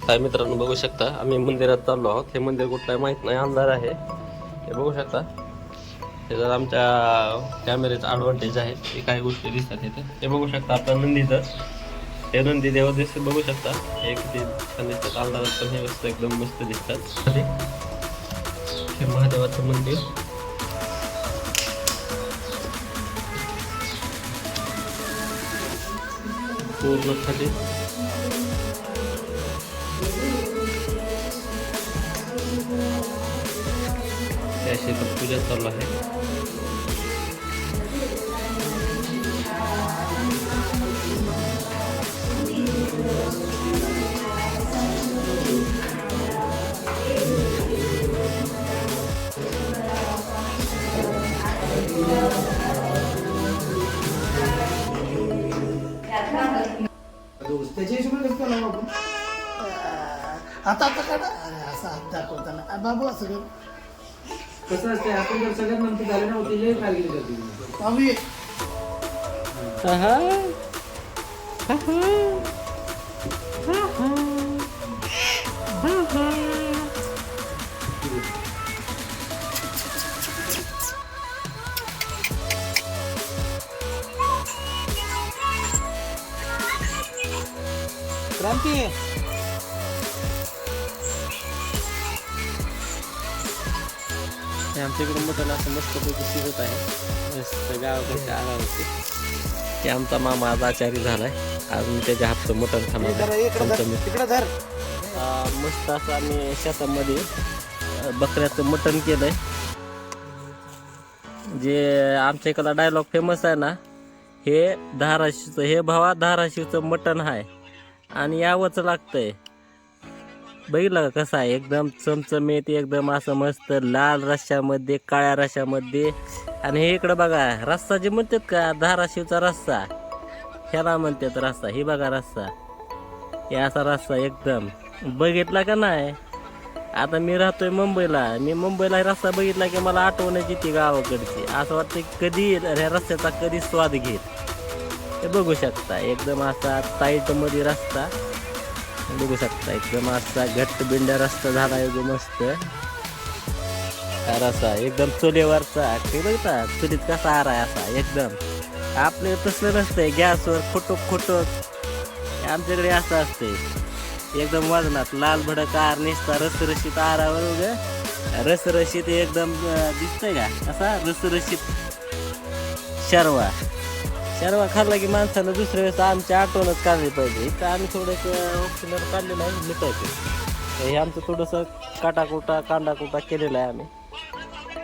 काय मित्रांनो बघू शकता आम्ही मंदिरात चाललो आहोत. हे मंदिर कुठलं आहे माहित नाही, अंधार आहे. हे बघू शकता, हे जर आमच्या कॅमेऱ्याचा ॲडव्हान्टेज आहे. हे काही गोष्टी दिसतात इथे. हे बघू शकता आपल्या नंदीचं, हे नंदी देव दिसत बघू शकता. हे किती छान दिसतात अंधारात, पण हे मस्त एकदम मस्त दिसतात. हे महादेवाचं मंदिर. पूर्ण खाली अशी पूजा चालू आहे. त्याच्या हिशोबाने कसं करणार आपण? आता आता काढा. असं हात दाखवताना बाबू असं कर. कसं असते, आपण जर सगळ्यात नंतर झाले ना होते कारगिरी करते आम्ही क्रांती आमच्याकडे मटण असं मस्तपैकी शिजत आहे. मस्त गावाकडच्या आला होते की आमचा मामा आज आचारी झालाय. आज मी त्याच्या हातचं मटण खाणार आहे. तिकडे धर. मस्त असं आम्ही शेतामध्ये बकऱ्याचं मटण केलंय. जे आमच्या इकडला डायलॉग फेमस आहे ना, हे धाराशिवचं, हे भावा धाराशिवचं मटण आहे आणि यावंच लागतंय. बघितलं का कसं आहे, एकदम चमचमीत, एकदम असं मस्त लाल रश्श्यामध्ये, काळ्या रश्श्यामध्ये. आणि हे इकडं बघा रस्सा जे म्हणतात का, धाराशिवचा रस्सा, ह्याला म्हणतात रस्सा. ही बघा रस्सा, हे असा रस्सा एकदम. बघितला का नाही? आता मी राहतोय मुंबईला, मी मुंबईला रस्ता बघितला की मला आठवणच येते गावाकडची. असं वाटतं की कधी ह्या रस्त्याचा कधी स्वाद घेत. हे बघू शकता एकदम असा टाईटमध्ये रस्ता, बघू शकता एकदम असा घट्ट बिंड्या रस्ता झाला एकदम मस्त. रस्ता एकदम चुलीवरचा, ते बघता चुलीत कसा आरा आहे असा एकदम. आपले तसलं नसतंय गॅसवर खुटूक खुटूक, आमच्याकडे असं असतंय एकदम वजनात लाल भडक आर निसता रसरशीत आरावर उगं रसरशीत एकदम दिसतंय का असा रसरशीत शर्वा. शर्वा खाल्ला की माणसानं दुसऱ्या वेळेस आमची आठवणच काढली पाहिजे. इथं आम्ही थोडंसं ऑप्शनल काढलेलं आहे मिठायचं. हे आमचं थोडंसं काटाकुटा कांदाकुटा केलेलं आहे आम्ही.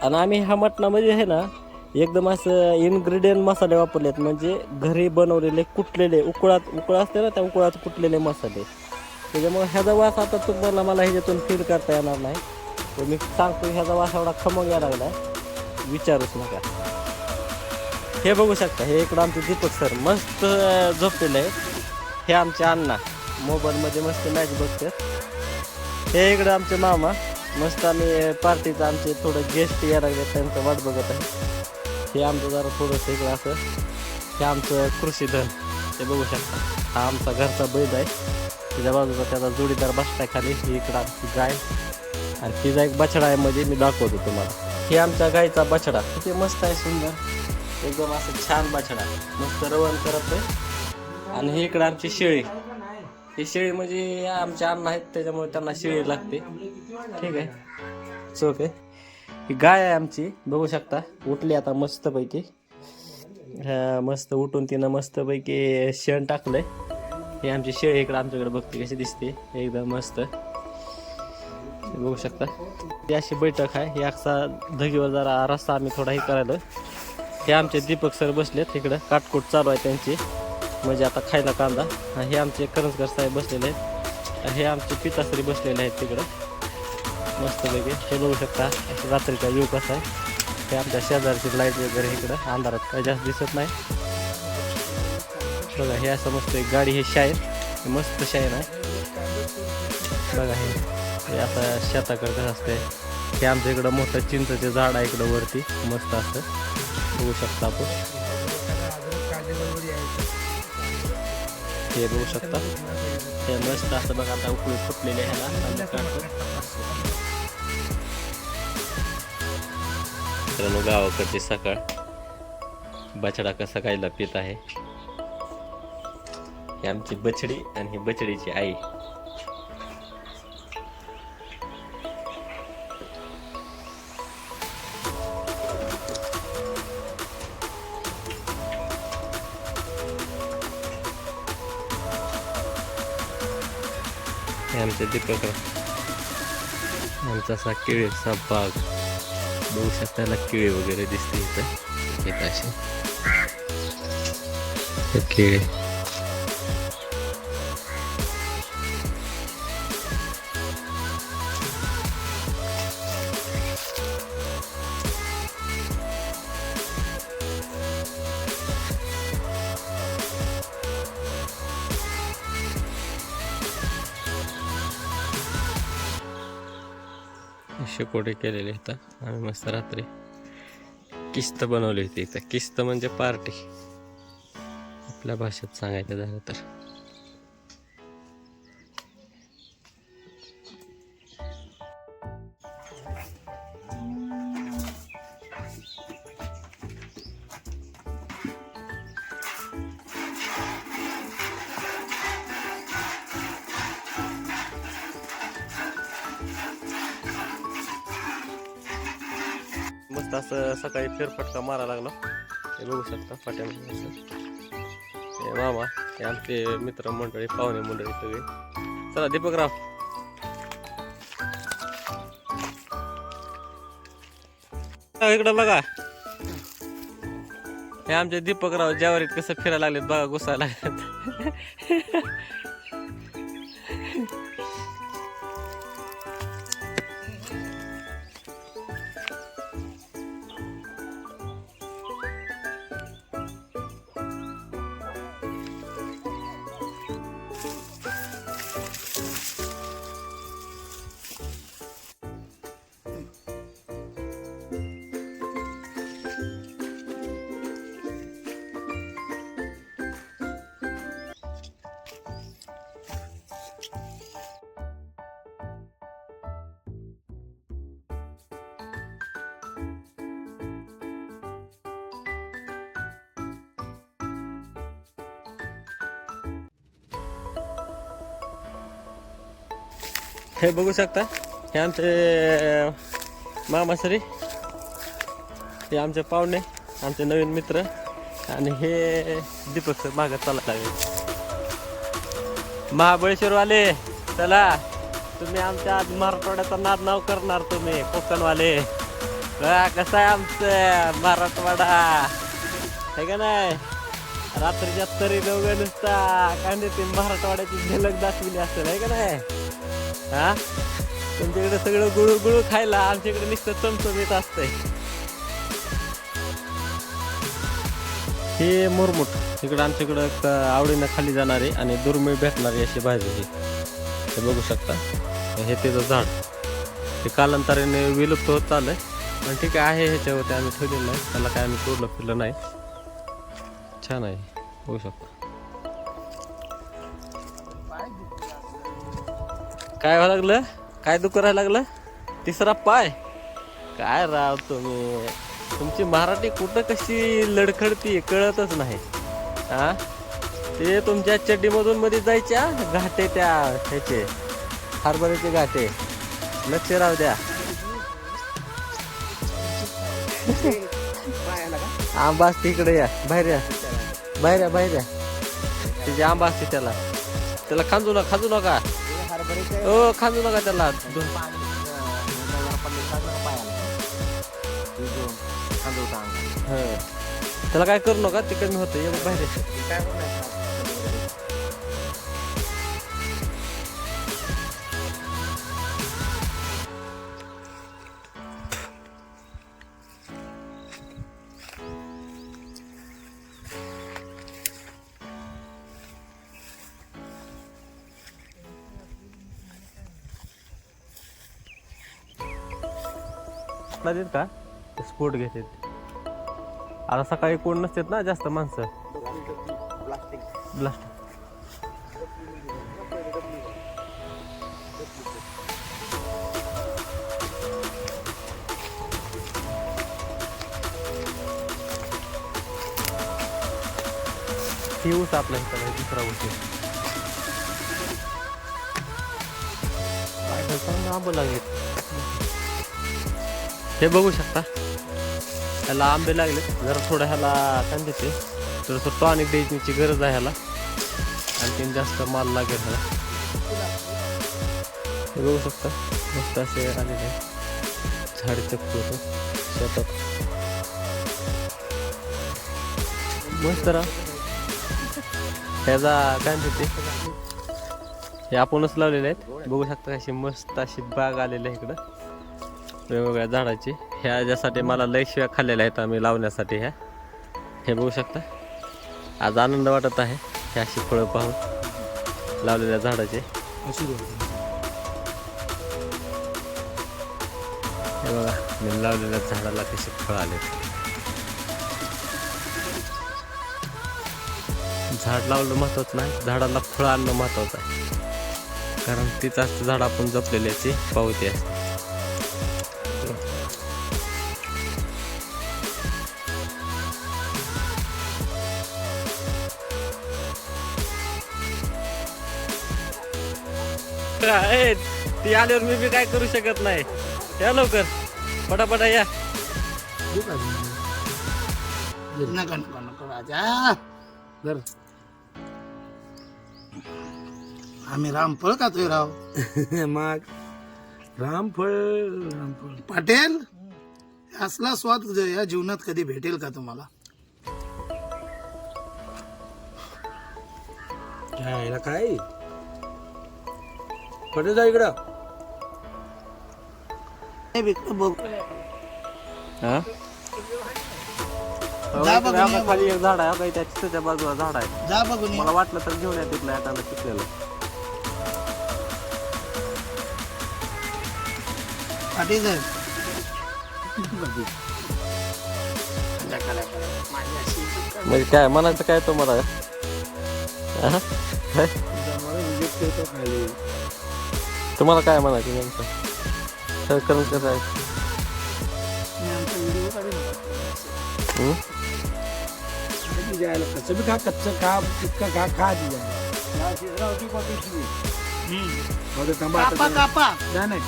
आणि आम्ही ह्या मटणामध्ये आहे ना एकदम असं इन्ग्रेडियंट मसाले वापरलेत, म्हणजे घरी बनवलेले कुटलेले उकळा असते ना, त्या उकळात कुटलेले मसाले. त्याच्यामुळे ह्याचा वास आता तुम्हाला मला ह्याच्यातून फील करता येणार नाही. तर मी सांगतो ह्याचा वास एवढा खमंग यायला लागला आहे, विचारूच नका. हे बघू शकता, हे इकडं आमचे दीपक सर मस्त झोपलेले आहेत. हे आमचे अण्णा मोबाईलमध्ये मस्त मॅच बघतात. हे इकडं आमचे मामा मस्त, आम्ही पार्टीचं आमचे थोडं गेस्ट यायला लागले, त्यांचं वाट बघत आहे. हे आमचं जरा थोडंसं इकडं असं, हे आमचं कृषीधन. हे बघू शकता, हा आमचा घरचा बैल आहे. त्याच्या बाजूचा त्याचा जोडीदार बसताय खाली. ही इकडं आमची गाय आणि तिचा एक बछडा आहे, मध्ये मी दाखवतो तुम्हाला. हे आमच्या गायचा बछडा किती मस्त आहे, सुंदर एकदम असं छान बछडा, मस्त रवण करत आहे. आणि हे इकडं आमची शेळी. ही शेळी म्हणजे आमच्या अण्णा आहेत, त्याच्यामुळे त्यांना शेळी लागते. ठीक आहे, चोख आहे. ही गाय आहे आमची, बघू शकता उठली आता मस्तपैकी. मस्त उठून तिनं मस्तपैकी शेण टाकलंय. हे आमची शेळी इकडं आमच्याकडे बघते कशी दिसते, एकदम मस्त. बघू शकता ही अशी बैठक आहे. ही असा धगीवर जरा रस्ता आम्ही थोडा हे करायला. हे आमचे दीपक सर बसलेत इकडं, काटकूट चालू आहे त्यांची, म्हणजे आता खायला कांदा. हे आमचे करंजकर साहेब बसलेले आहेत. हे आमचे पिताश्री बसलेले आहेत तिकडं मस्तपैकी. हे बघू शकता रात्रीचा व्यू कसा आहे. हे आमच्या शेजारची लाईट वगैरे इकडं अंधारात काही जास्त दिसत नाही. बघा हे असं मस्त एक गाडी, हे शायर मस्त शायर आहे बघा. हे आता शेताकडे कसं असतंय. हे आमच्या इकडं मोठं चिंचेचं झाड आहे इकडं वरती, मस्त असं बघू शकता आपण. हे बघू शकता, हे मस्त असं बघा आता उकळी फुटलेले ह्याला आम्ही काढतो. मित्रांनो गावाकडची सकाळ, बछडा कसा खायला पित आहे. ही आमची बछडी आणि ही बछडीची आई. हे आमचे दीपक, आमचा असा केळीचा बाग बघू शकता. त्याला केळी वगैरे दिसते इथं असे केळी. शेकोटे केलेले इथं आम्ही मस्त रात्री किस्त बनवली होती. इथं किस्त म्हणजे पार्टी आपल्या भाषेत सांगायचं झालं तर. मस्त असं सकाळी फेरफटका मारा लागला. हे बघू शकता फाट्यामध्ये असं. हे मामा, हे आमचे मित्र मंडळी, पाहुणे मंडळी सगळे. चला दीपकराव, इकडं बघा. हे आमचे दीपकराव ज्यावरीत कसं फिरायला लागलेत बघा, घुसायला लागलेत. हे बघू शकता, हे आमचे मामासरी, हे आमचे पाहुणे, आमचे नवीन मित्र, आणि हे दीपक सर मागं चालत लागले. महाबळेश्वरवाले चला, तुम्ही आमच्या आज मराठवाड्याचा नाद नाव करणार. तुम्ही कोकणवाले कसं आहे आमचं मराठवाडा, आहे का नाही? रात्रीच्या तरी दोघं नुसता काय म्हणते मराठवाड्याची झलक दाखवली असेल, आहे का नाही? हा, तुमच्याकडे सगळं गुळू गुळू खायला, आमच्याकडे नुसतं चमचमीत असतंय. हे मुरमुट इकडं आमच्याकडं आवडीनं खाली जाणारी आणि दुर्मिळ भेटणारी अशी भाजी ही. हे बघू शकता, हे त्याचं झाड, ते कालांतराने विलुप्त होत चाललंय, पण ठीक आहे, ह्याच्यावरती आम्ही ठेवलेलं नाही, त्याला काय आम्ही तोडलं फिरलं नाही. छान आहे, बघू शकता. काय व्हायला लागलं, काय दुःख राहायला लागलं? तिसरा पाय. काय राव तुम्ही, तुमची मराठी कुठं कशी लडखडती कळतच नाही. हा, ते तुमच्या चड्डीमधून मध्ये जायच्या घाटे, त्या ह्याचे हरभऱ्याचे घाटे, लक्ष राहू द्या. आंबा असते इकडे, या बाहेर, या बाहेर, या बाहेर, या. तिचे आंबा असते, त्याला खांदू नका. हो, खांदू नका त्याला. त्याला काय करू नका, ते कमी होतं. बाहेर देत का स्पोर्ट घेतात. आता सकाळी कोण नसतात ना जास्त माणसं. ब्लास्टिक ही ऊस आपला इथं आहे, दुसरा ऊस आहे. काय चांगलं आंबे लागले. हे बघू शकता, ह्याला आंबे लागले. जरा थोडं ह्याला काय देते, थोडंसं टॉनिक द्यायची गरज आहे ह्याला, आणखीन जास्त माल लागेल ह्याला. हे बघू शकता, मस्त असे आलेले आहे झाडीचे फोटो शेतात. मस्त राहा. ह्याचा काय म्हणते हे आपणच लावलेले आहेत. बघू शकता कशी मस्त अशी बाग आलेली आहे इकडं वेगवेगळ्या झाडाची. ह्या ज्यासाठी मला लय शिव्या खाल्लेल्या आहेत आम्ही लावण्यासाठी ह्या. हे बघू शकता, आज आनंद वाटत आहे हे अशी फळं पाहून लावलेल्या झाडाचे. हे बघा मी लावलेल्या झाडाला कशी फळं आले. झाड लावलं महत्वाचं नाही, झाडाला फळं आणणं महत्वाचं आहे. कारण तीच असतं झाड आपण जपलेल्याची पावती असते. ती आल्यावर मी बी काय करू शकत नाही. या लवकर पटापटा या. नका नका नको राजा. आम्ही रामफळ खातोय राव. मग रामफळ पाटील, असला स्वाद या जीवनात कधी भेटेल का तुम्हाला? काय पटेल जा इकडं. हे विकत बघ. हा? जा बघून ये. आता खाली एक झाड आहे काही त्या चित्याच्या बाजूला झाड आहे. जा बघून ये. मला वाटलं तर घेऊन या तिथलं एखादं पिकलेलं. पाटील साहेब, म्हणजे काय म्हणायचं काय तुम्हाला? हा? काय? तुम्हाला काय म्हणायचं नेमकं? काय करून कसं आहे? हं? कसं बी खा, कच्चं खा, इतकं खा, खा कापा कापा. नाही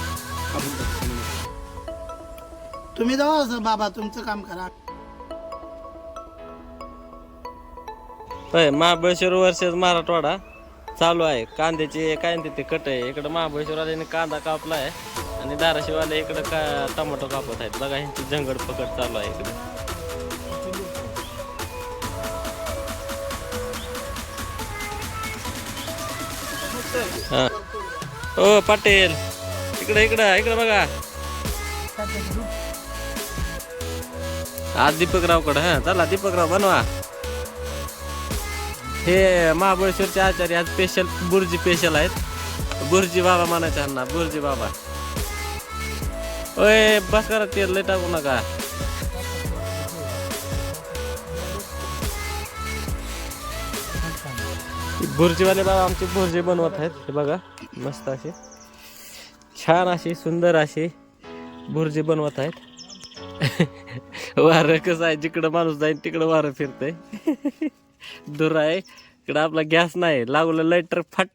तुम्ही जावा बाबा, तुमचं काम करा. होय, महाबळेश्वर वर्सेस मराठवाडा चालू आहे. कांद्याची काय म्हणते ते कट आहे. इकडं महाबळेश्वरवाल्याने कांदा कापला आहे आणि धाराशिववाले इकडं का टोमॅटो कापत आहेत. बघा ह्यांची जंगड पकड चालू आहे इकडे. हा. ओ पाटील, इकडे इकडं इकडे बघा. आज दीपकरावकडं. हा चला दीपकराव बनवा. हे महाबळेश्वरचे आचार्य आज स्पेशल बुर्जी स्पेशल आहेत. बुर्जी बाबा म्हणायचे ह्यांना, बुर्जी बाबा. ओय बस करा, तेल लय टाकू नका. बुर्जीवाले बाबा आमची बुर्जी बनवत आहेत. हे बघा मस्त अशी छान अशी सुंदर अशी बुर्जी बनवत आहेत. वारं कसं आहे, जिकडं माणूस जाईल तिकडं वारं फिरतंय. दूर आहे इकडं. आपला गॅस नाही लागलं, लायटर फट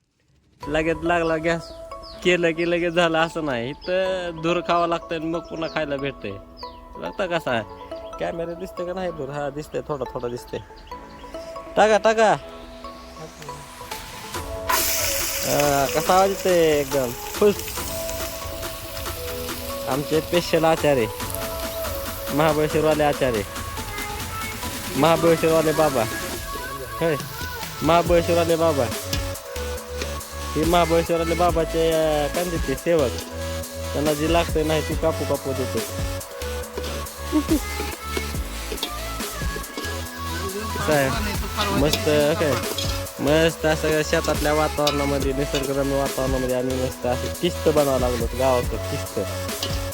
लगेच लागला गॅस, केलं की लगेच झालं असं नाही. इथं दूर खावं लागतं मग पुन्हा खायला भेटतंय. बघता कसा आहे कॅमेरा दिसते का नाही दूर? हा दिसते, थोडा थोडा दिसते. टाका टाका. कसा आवाज येतोय एकदम खुश. आमचे स्पेशल आचार्य महाबळेश्वरवाले आचार्य, महाबळेश्वरवाले बाबा. होय, महाबळेश्वरवाले बाबा. हे महाबळेश्वरवाले बाबाचे काय म्हणते सेवक. त्यांना जे लागतंय नाही ती कापू कापू देते. काय मस्त काय मस्त असं शेतातल्या वातावरणामध्ये, निसर्गरम्य वातावरणामध्ये आम्ही मस्त असे किस्त बनावं लागलो. गावाकडं किस्त.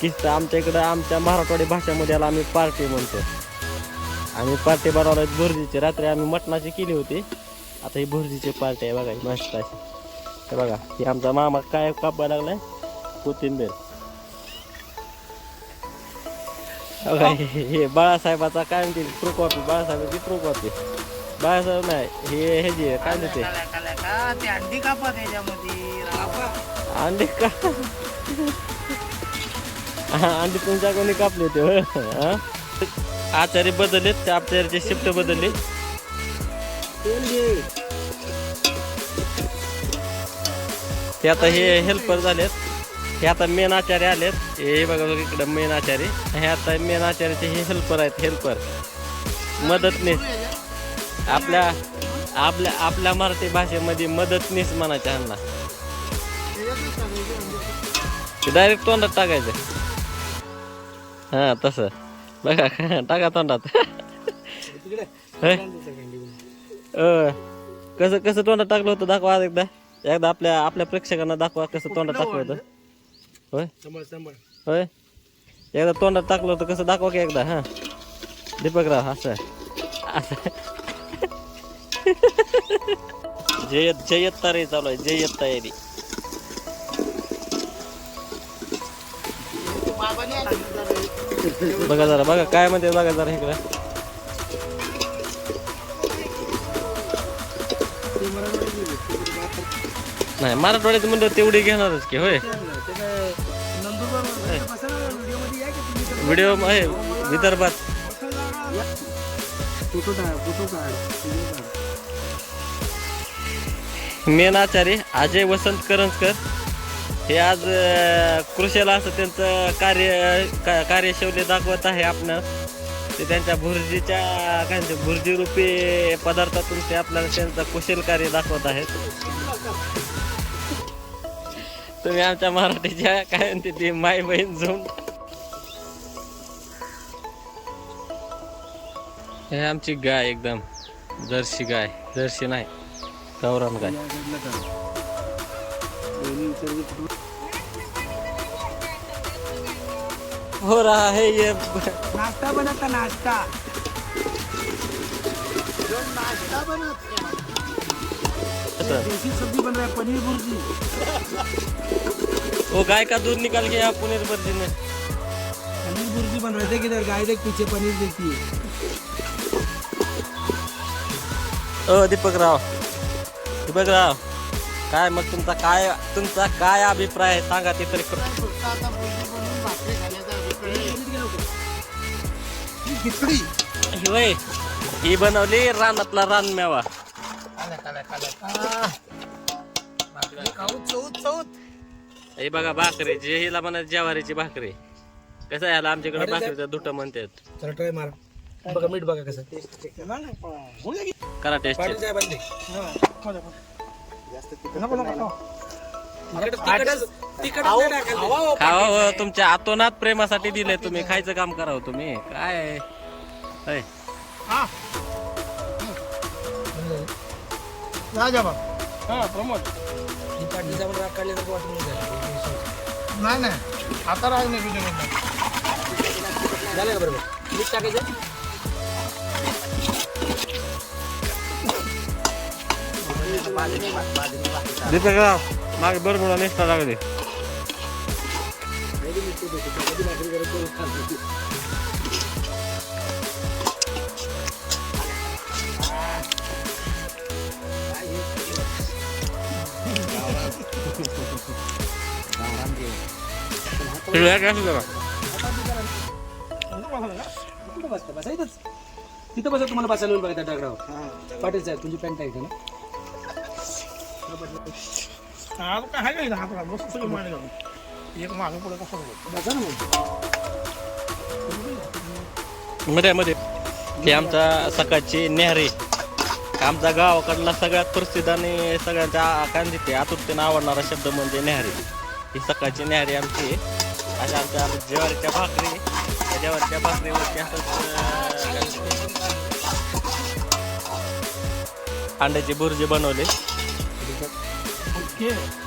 किस्त आमच्या इकडं आमच्या मराठवाडी भाषेमध्ये याला आम्ही पार्टी म्हणतो. आम्ही पार्टी बनवल्या भुर्जीची. रात्री आम्ही मटणाची केली होती, आता ही भुर्जीची पार्टी आहे. बघा मस्त अशी. हे बघा ही आमचा मामा काय कापायला लागलाय, कोथिंबीर. बघा हे बाळासाहेबाचा काय म्हणते ट्रू कॉपी, बाळासाहेबाची ट्रू कॉपी. बाळासाहेब नाही हे जे काय म्हणते का ते अंडी कापा त्याच्यामध्ये अंडे का अंडे तुमच्या कोणी कापले होते होय? हा? आचार्य बदललेत त्या आचार्याचे शिफ्ट बदलले. ते आता हे हेल्पर झालेत. हे आता मेन आचार्य आलेत. हे बघा इकडं मेन आचार्य. हे आता मेन आचार्याचे हे हेल्पर आहेत. हेल्पर मदतनीस. आपल्या आपल्या आपल्या मराठी भाषेमध्ये मदतनीस म्हणायचे ह्यांना. डायरेक्ट तोंडात टाकायचं. हा तसं बघा टाका तोंडात. कसं कसं तोंडात टाकलं होतं दाखवा एकदा. एकदा आपल्या आपल्या प्रेक्षकांना दाखवा कसं तोंडात टाकलं होतं. होय होय एकदा तोंडात टाकलं होतं कसं दाखवा की एकदा. हा दीपकराव असं असं जय्यत तयारी चालू आहे. जय्यत तयारी. बघा जरा बघा काय म्हणते बघा जरा इकडं. नाही मराठवाड्यात म्हणलं तेवढी घेणारच की होय. व्हिडिओ आहे विदर्भात. मेन आचार्य अजय वसंत करंजकर हे आज कृषीला असं त्यांचं कार्यशैली दाखवत आहे आपणास. ते त्यांच्या भुर्जीच्या काय म्हणते भुर्जी रूपी पदार्थातून ते आपल्याला त्यांचं कुशल कार्य दाखवत आहेत. तुम्ही आमच्या मराठीच्या काय म्हणते ती माय बहीण झोन. हे आमची गाय एकदम जर्सी गाय. जर्सी नाही गावरान गाय. हो रहा है ये नाश्ता बनाता नाश्ता देसी सब्जी बन रहा है पनीर भुर्जी. वो गाय का दूध निकाल के यहाँ पनीर भुर्जी में पनीर भुर्जी बन रहे थे किधर गाय देख पीछे पनीर देखती है. ओ दीपकराव दीपकराव काय मग तुमचा काय अभिप्राय आहे सांगा ते तरी. खिचडी होय ही बनवली रानातला रानमेवा. हे बघा भाकरी जे हिला म्हणत ज्वारीची भाकरी. कसं आहे आमच्याकडे भाकरीचं दुट म्हणतात. चला ट्राय मारा. बघा मीठ बघा कसं करा टेस्ट. खावा हो तुमच्या आतोनात प्रेमासाठी दिले तुम्ही. खायचं काम करावं तुम्ही काय होय. नाही नाही आता राग नाही झालं का बरोबर मीठ टाकायचं. दीपकराव मागे बरोबर नेसता लागले. तिथं बसा तुम्हाला बसायला बघा त्या दगडावर. पाटील साहेब तुमची पॅन्ट आहे ना. मध्ये मध्ये हे आमचा सकाळची न्याहारी. आमचा गावाकडला सगळ्यात प्रसिद्ध आणि सगळ्यांच्या काय म्हणते आतुरतेनं आवडणारा शब्द म्हणजे न्याहारी. ही सकाळची न्याहारी आमची. आणि आमच्या ज्वारीच्या भाकरी त्या ज्वारीच्या भाकरीवरती अंड्याची भुर्जी बनवली.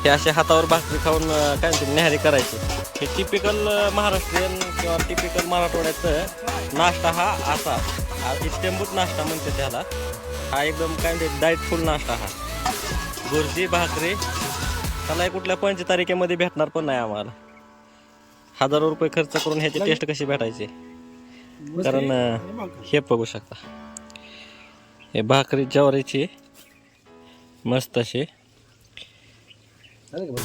हे असे हातावर भाकरी खाऊन काय म्हणते न्याहारी करायची. हे टिपिकल महाराष्ट्रीयन किंवा टिपिकल मराठवाड्याचं नाश्ता हा असा इत्यंभूत नाश्ता म्हणते त्याला. हा एकदम काय म्हणते डाएटफुल नाश्ता हा. भुर्जी भाकरी त्याला कुठल्या 5 तारखेमध्ये भेटणार पण नाही आम्हाला. हजारो रुपये खर्च करून ह्याची टेस्ट कशी भेटायची. कारण हे बघू शकता हे भाकरी ज्वारीची मस्त अशी झालं का बघ?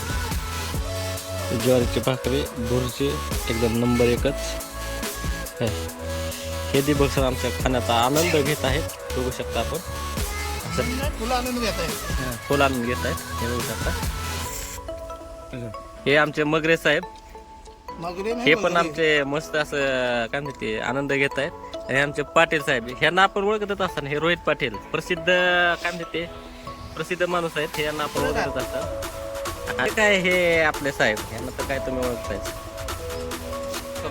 ज्वारीची भाकरी भुर्जी एकदम नंबर एकच. हे दिबक सर आमच्या खाण्याचा आनंद घेत आहेत, बघू शकता आपण. असं फुलं आणून घेत आहे. फुल आनंद घेत आहेत, हे बघू शकता. हे आमचे मगरे साहेब, मगरे नाही हे पण मगरे. आमचे मस्त असं काय म्हणते आनंद घेत आहेत. आणि आमचे पाटील साहेब, ह्यांना आपण ओळखतच असताना, हे रोहित पाटील प्रसिद्ध काय म्हणते प्रसिद्ध माणूस आहेत, हे यांना आपण ओळखतच असतात. आणि काय हे आपले साहेब, यांना तर काय तुम्ही ओळखतायच.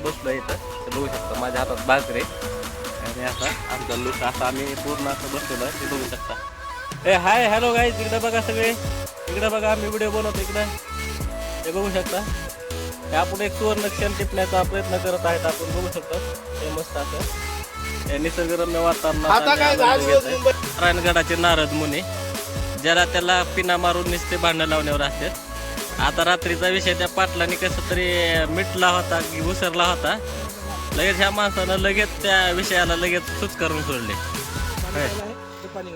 बसलो इथं ते बघू शकता, माझ्या हातात भाकरी आणि असा आमचा लुक असा आम्ही पूर्ण असं बसलेलो आहे, ते बघू शकता. ए हाय हॅलो गाईज, इकडे बघा सगळे, इकडे बघा आम्ही व्हिडिओ बनवतो इकडे, ते बघू शकता. हे आपण एक सुवर्ण क्षण टिपण्याचा प्रयत्न करत आहेत, आपण बघू शकतो. हे मस्त असं हे निसर्गरम्य आता काय झालं मुंबई? वातावरण. नारायणगडाचे नारद मुनी, ज्याला त्याला पिना मारून नुसते भांडण लावण्यावर असतात. आता रात्रीचा विषय त्या पाटलाने कसं तरी मिटला होता की उसरला होता, लगेच ह्या माणसानं लगेच त्या विषयाला लगेच सुच करून सोडले. पाणी